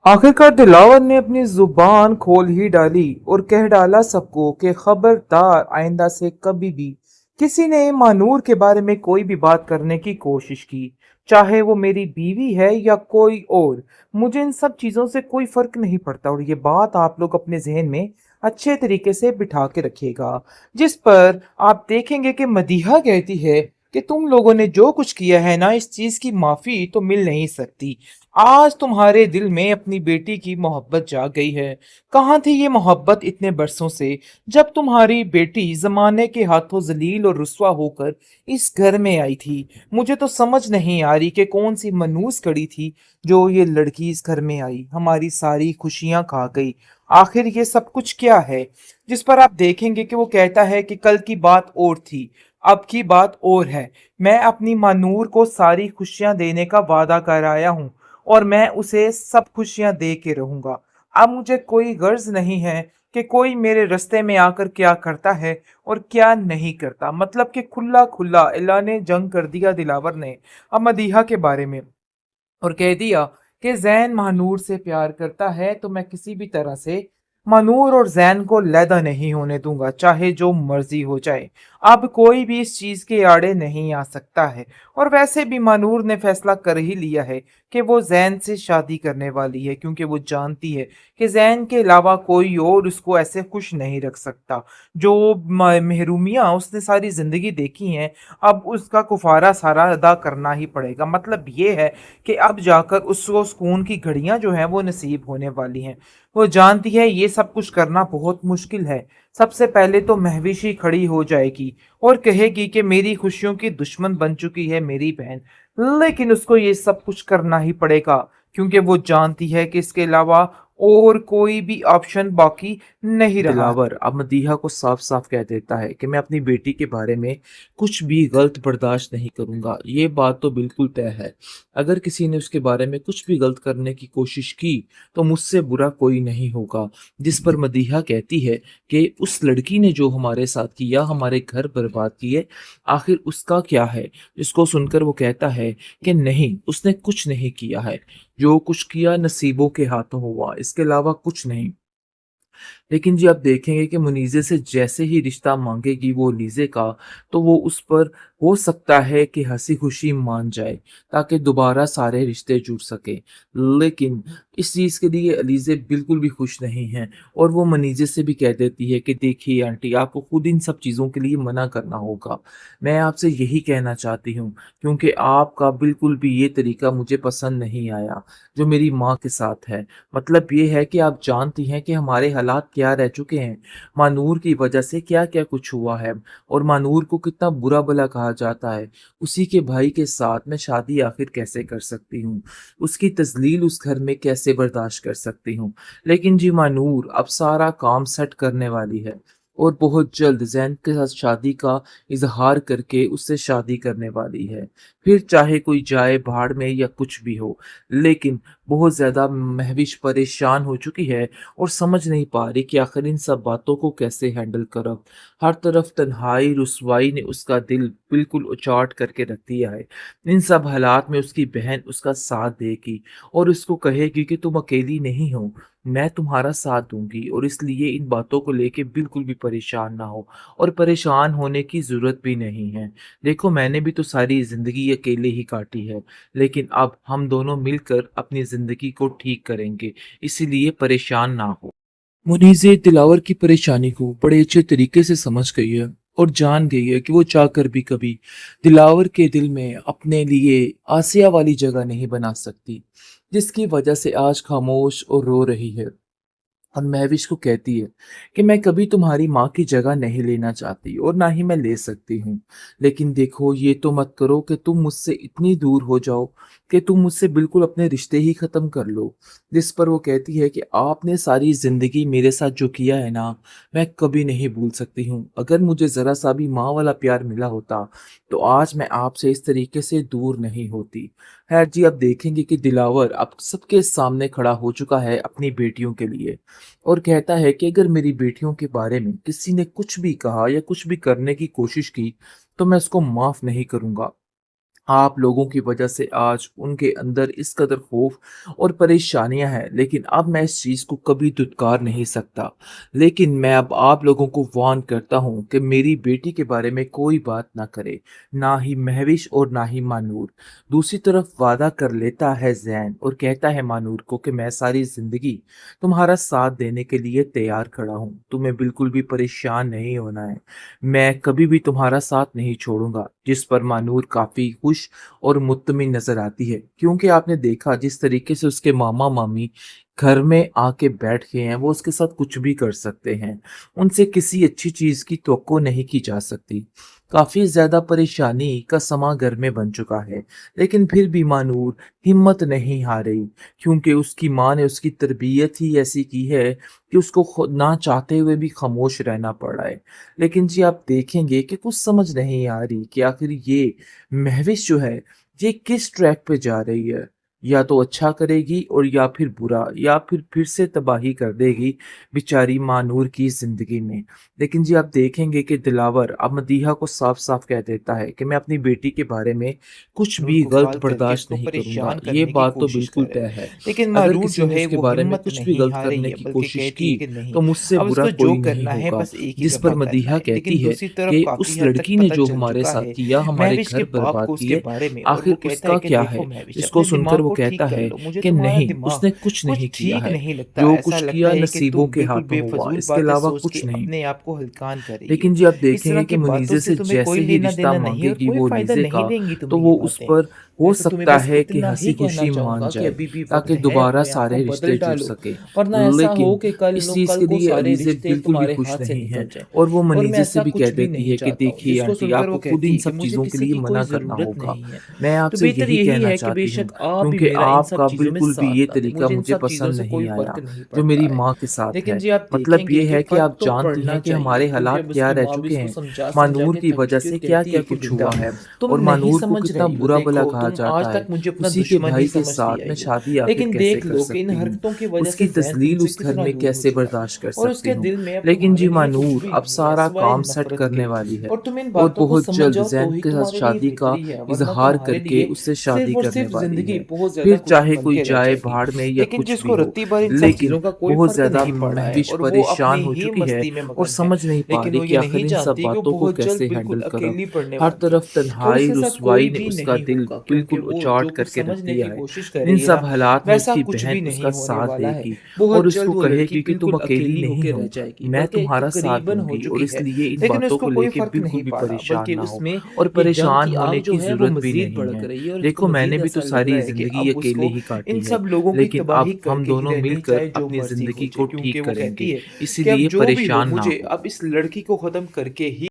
आखिरकार दिलावर ने अपनी जुबान खोल ही डाली और कह डाला सबको कि खबरदार आइंदा से कभी भी किसी ने मानूर के बारे में कोई भी बात करने की कोशिश की, चाहे वो मेरी बीवी है या कोई और। मुझे इन सब चीजों से कोई फर्क नहीं पड़ता और ये बात आप लोग अपने जहन में अच्छे तरीके से बिठा के रखिएगा। जिस पर आप देखेंगे कि मदीहा कहती है कि तुम लोगों ने जो कुछ किया है ना, इस चीज की माफी तो मिल नहीं सकती। आज तुम्हारे दिल में अपनी बेटी की मोहब्बत जाग गई है। कहाँ थी ये मोहब्बत इतने बरसों से, जब तुम्हारी बेटी जमाने के हाथों जलील और रुस्वा होकर इस घर में आई थी। मुझे तो समझ नहीं आ रही कि कौन सी मनूस कड़ी थी जो ये लड़की इस घर में आई, हमारी सारी खुशियां खा गई। आखिर ये सब कुछ क्या है? जिस पर आप देखेंगे कि वो कहता है कि कल की बात और थी, अब की बात और है। मैं अपनी मानूर को सारी खुशियां देने का वादा कर आया हूँ और मैं उसे सब खुशियां दे के रहूंगा। अब मुझे कोई गर्ज नहीं है कि कोई मेरे रास्ते में आकर क्या करता है और क्या नहीं करता। मतलब कि खुला खुला ऐलान जंग कर दिया दिलावर ने अब मदीहा के बारे में, और कह दिया कि जैन महानूर से प्यार करता है तो मैं किसी भी तरह से महानूर और जैन को लैदा नहीं होने दूंगा, चाहे जो मर्जी हो जाए। अब कोई भी इस चीज के आड़े नहीं आ सकता है। और वैसे भी महानूर ने फैसला कर ही लिया है कि वो जैन से शादी करने वाली है, क्योंकि वो जानती है कि जैन के अलावा कोई और उसको ऐसे खुश नहीं रख सकता। जो महरूमियाँ उसने सारी जिंदगी देखी हैं, अब उसका कुफारा सारा अदा करना ही पड़ेगा। मतलब ये है कि अब जाकर उसको सुकून की घड़ियां जो हैं वो नसीब होने वाली हैं। वो जानती है ये सब कुछ करना बहुत मुश्किल है। सबसे पहले तो महविश ही खड़ी हो जाएगी और कहेगी कि मेरी खुशियों की दुश्मन बन चुकी है मेरी बहन। लेकिन उसको ये सब कुछ करना ही पड़ेगा, क्योंकि वो जानती है कि इसके अलावा और कोई भी ऑप्शन बाकी नहीं रहा। दिलावर अब मदीहा को साफ साफ कह देता है कि मैं अपनी बेटी के बारे में कुछ भी गलत बर्दाश्त नहीं करूंगा। ये बात तो बिल्कुल तय है। अगर किसी ने उसके बारे में कुछ भी गलत करने की कोशिश की तो मुझसे बुरा कोई नहीं होगा। जिस पर मदीहा कहती है कि उस लड़की ने जो हमारे साथ किया, हमारे घर बर्बाद किए, आखिर उसका क्या है? जिसको सुनकर वो कहता है कि नहीं, उसने कुछ नहीं किया है। जो कुछ किया नसीबों के हाथों हुआ, इसके अलावा कुछ नहीं। लेकिन जी आप देखेंगे कि मुनीज़े से जैसे ही रिश्ता मांगेगी वो लीज़े का, तो वो उस पर हो सकता है कि हंसी खुशी मान जाए, ताकि दोबारा सारे रिश्ते जुड़ सके। लेकिन इस चीज़ के लिए अलीज़े बिल्कुल भी खुश नहीं हैं और वो मनीज़े से भी कह देती है कि देखिए आंटी, आपको खुद इन सब चीज़ों के लिए मना करना होगा। मैं आपसे यही कहना चाहती हूँ, क्योंकि आपका बिल्कुल भी ये तरीका मुझे पसंद नहीं आया जो मेरी माँ के साथ है। मतलब ये है कि आप जानती हैं कि हमारे हालात क्या रह चुके हैं, मानूर की वजह से क्या-क्या कुछ हुआ है और मानूर को कितना बुरा भला कहा जाता है। उसी के भाई के साथ मैं शादी आखिर कैसे कर सकती हूँ? उसकी तज़लील उस घर में कैसे बर्दाश्त कर सकती हूँ? लेकिन जी मानूर अब सारा काम सेट करने वाली है और बहुत जल्द ज़ैन के साथ शादी का इज़हार करके उससे शादी करने वाली है। फिर चाहे कोई जाए भाड़ में या कुछ भी हो। लेकिन बहुत ज़्यादा महविश परेशान हो चुकी है और समझ नहीं पा रही कि आखिर इन सब बातों को कैसे हैंडल करा। हर तरफ तन्हाई, रुसवाई ने उसका दिल बिल्कुल उचाट करके रख दिया है। इन सब हालात में उसकी बहन उसका साथ देगी और उसको कहेगी कि तुम अकेली नहीं हो, मैं तुम्हारा साथ दूँगी और इसलिए इन बातों को लेके बिल्कुल भी परेशान ना हो और परेशान होने की ज़रूरत भी नहीं है। देखो, मैंने भी तो सारी ज़िंदगी अकेले ही काटी है, लेकिन अब हम दोनों मिलकर अपनी ज़िंदगी को ठीक करेंगे, इसीलिए परेशान ना हो। मुनीज़े दिलावर की परेशानी को बड़े अच्छे तरीके से समझ गई है और जान गई है कि वो चाहकर भी कभी दिलावर के दिल में अपने लिए आसिया वाली जगह नहीं बना सकती, जिसकी वजह से आज खामोश और रो रही है। और महविश को कहती है कि मैं कभी तुम्हारी माँ की जगह नहीं लेना चाहती और ना ही मैं ले सकती हूँ। लेकिन देखो, ये तो मत करो कि तुम मुझसे इतनी दूर हो जाओ कि तुम मुझसे बिल्कुल अपने रिश्ते ही खत्म कर लो। जिस पर वो कहती है कि आपने सारी जिंदगी मेरे साथ जो किया है ना, मैं कभी नहीं भूल सकती हूँ। अगर मुझे जरा सा भी माँ वाला प्यार मिला होता तो आज मैं आपसे इस तरीके से दूर नहीं होती। खैर जी, अब देखेंगे कि दिलावर अब सबके सामने खड़ा हो चुका है अपनी बेटियों के लिए और कहता है कि अगर मेरी बेटियों के बारे में किसी ने कुछ भी कहा या कुछ भी करने की कोशिश की तो मैं उसको माफ नहीं करूंगा। आप लोगों की वजह से आज उनके अंदर इस कदर खौफ और परेशानियां हैं, लेकिन अब मैं इस चीज़ को कभी दुत्कार नहीं सकता। लेकिन मैं अब आप लोगों को वार्न करता हूँ कि मेरी बेटी के बारे में कोई बात ना करे, ना ही महविश और ना ही मानूर। दूसरी तरफ वादा कर लेता है जैन और कहता है मानूर को कि मैं सारी जिंदगी तुम्हारा साथ देने के लिए तैयार खड़ा हूँ, तुम्हें बिल्कुल भी परेशान नहीं होना है, मैं कभी भी तुम्हारा साथ नहीं छोड़ूंगा। जिस पर मानूर काफी खुश और मुत्तमिन नजर आती है, क्योंकि आपने देखा जिस तरीके से उसके मामा मामी घर में आके बैठ गए हैं, वो उसके साथ कुछ भी कर सकते हैं, उनसे किसी अच्छी चीज की तवक्को नहीं की जा सकती। काफी ज्यादा परेशानी का समा घर में बन चुका है, लेकिन फिर भी मानूर हिम्मत नहीं हारी, क्योंकि उसकी माँ ने उसकी तरबियत ही ऐसी की है कि उसको खुद ना चाहते हुए भी खामोश रहना पड़ रहा है। लेकिन जी आप देखेंगे कि कुछ समझ नहीं आ रही कि आखिर ये महविश जो है ये किस ट्रैक पे जा रही है, या तो अच्छा करेगी और या फिर बुरा, या फिर से तबाही कर देगी बेचारी मानूर की जिंदगी में। लेकिन जी आप देखेंगे कि दिलावर अब मदीहा को साफ साफ कह देता है कि मैं अपनी बेटी के बारे में कुछ मारूर भी को गलत फ़ाल करके बर्दाश्त उसको नहीं करूंगा, परेशान ये करने की बात तो कोशिश बिल्कुल कर रहा है। तय है। लेकिन अगर मारूर किसी जो ने है उसके वो बारे में हिम्मत कुछ भी नहीं गलत हार रही करने है, की बल्कि कोशिश कहती है की कि नहीं, तो मुझसे अब बुरा उसको जो कोई नहीं करना है होगा। बस एक ही जिस पर दफ़ा करना मदीहा है। कहती लेकिन है दूसरी तरफ कि काफ़ी उस हद तक लड़की ने पता जो चल हमारे चुका साथ है किया, हमारे महविश के घर बाप बर्बाद को उसके किए, बारे में, और आखिर वो कहता है उसका कि क्या देखो है। महविश, जिसको अपने सुनकर दिमाग वो को कहता ठीक कर है लो, मुझे कि तुम्हारा नहीं, दिमाग उसने कुछ कुछ नहीं किया ठीक है, नहीं लगता। जो ऐसा कुछ लगता किया है कि नसीबों तुम के बिल्कुल हाथों हुआ, बेफजूल इसके बातें अलावा सोच के कुछ नहीं। अपने आप को हल्कान कर रही हो। लेकिन जी आप इस तरह देखेंगे कि की बातों मुनीज़े से से तुम्हें जैसे कोई ही लेना रिश्ता देना नहीं है और मांगेगी कोई वो फ़ायदा नहीं रिज़्क़, देंगी तो तुम्हें वो ये उस बातें। पर हो मैं तो तुम्हें सकता बस है कि इतना ही हंसी कहना खुशी मान चाहूँगा कि जाए, अभी भी वक़्त ताकि है, दोबारा अपने आप को सारे बदल रिश्ते जुड़ डालो, सके। वरना ऐसा हो लेकिन कि इस चीज़ कल के को लिए सारे अलीज़े रिश्ते बिल्कुल भी तुम्हारे खुश हाथ से नहीं निकल है, जाएँ। और वो और मैं मुनीज़े से ऐसा भी कह कुछ भी देती नहीं है कि चाहता हूँ। देखिए जिसको आंटी, सुनकर वो आपको खुद कहती इन है कि सब मुझे चीज़ों के किसी लिए की कोई मना करना ज़रूरत होगा। नहीं है। मैं तो आपसे बेहतर यही यही कहना है कि चाहती हूँ, बेशक आप भी क्योंकि मेरा इन सब आपका चीज़ों में बिल्कुल भी साथ ये ना दें, तरीका मुझे इन मुझे सब चीज़ों पसंद से कोई नहीं फ़र्क आया नहीं जो पड़ता मेरी है। माँ के साथ लेकिन है। जी आप मतलब देखेंगे ये कि है कि फ़र्क आप तो जानती पड़ना हैं कि चाहिए, हमारे क्योंकि हालात अब क्या उसकी रह माँ भी चुके उसको हैं, समझा-समझा मानूर के की थक वजह चुकी है से और क्या कहती क्या है कि कुछ बेटा हुआ है, तुम और नहीं मानूर को समझ कितना रही हो, बुरा भला देखो कहा तुम आज जाता तक है। मुझे अपना उसी के दुश्मन ही भाई के समझती साथ मैं आई हो। शादी आखिर लेकिन कैसे देख कर लो कि इन सकती हूँ, हरकतों की वजह उसकी से ज़ैन तजलील तुमसे उस घर कितना में दूर हो कैसे चुका है बर्दाश्त कर और सकती उसके हूँ। दिल में अब लेकिन तुम्हारे जी लिए कुछ मानूर भी अब नहीं है सारा सिवाय काम सेट नफ़रत के। करने वाली है, और तुम इन और बातों को बहुत समझ जल्द जाओ तो जैन ही के साथ तुम्हारे लिए शादी का बेहतरी है, वरना इजहार तुम्हारे करके लिए उससे शादी सिर्फ़ और करने सिर्फ़ वाली ज़िंदगी है। बहुत ज़्यादा फिर कठिन चाहे बन कोई के रह जाए जाएगी। भाड़ में या लेकिन कुछ भी जिसको हो, रत्ती भर इन सब लेकिन चीज़ों का कोई बहुत फ़र्क ज्यादा नहीं पड़ रहा है महविश और वो अपनी परेशान हो ही चुकी है मस्ती में और मगन है। समझ नहीं पा लेकिन रही वो कि ये आखिर नहीं इन सब जानती कि वो बातों को बहुत जल्द कैसे बिल्कुल हैंडल करें। अकेली पड़ने हर वाली है तरफ और तन्हाई उसके साथ रुसवाई कोई ने भी उसका नहीं दिल होगा, क्योंकि बिल्कुल वो उचाट जो कुछ करके रख समझने दिया की है। कोशिश कर इन रही है सब ना, हालात में वैसा उसकी कुछ बहन भी उसका नहीं होने साथ वाला है। देगी और बहुत जल्द उसको वो लड़की कहेगी कि तुम बिल्कुल अकेली अकेली नहीं होके हो, रह जाएगी, मैं बल्कि तुम्हारा साथ तकरीबन हो दूंगी, और चुकी है। इसलिए इन लेकिन बातों उसको को कोई लेके फ़र्क बिल्कुल नहीं भी पड़ा, परेशान बल्कि ना हो, उसमें और ये जंग परेशान की आग होने जो की है वो जरूरत भी मज़ीद नहीं भड़क है। रही है और उसको देखो मैंने मज़ीद भी तो ऐसा लग सारी रहा है कि जिंदगी अब अकेले उसको ही इन काटी है, सब लोगों की लेकिन तबाही अब हम करके ही दोनों रहनी है, मिलकर चाहे जो अपनी मर्ज़ी जिंदगी हो जाए। को क्योंकि ठीक वो कहती करेंगे, है कि अब इसीलिए जो भी हो, परेशान ना मुझे हो। अब इस लड़की को ख़त्म करके ही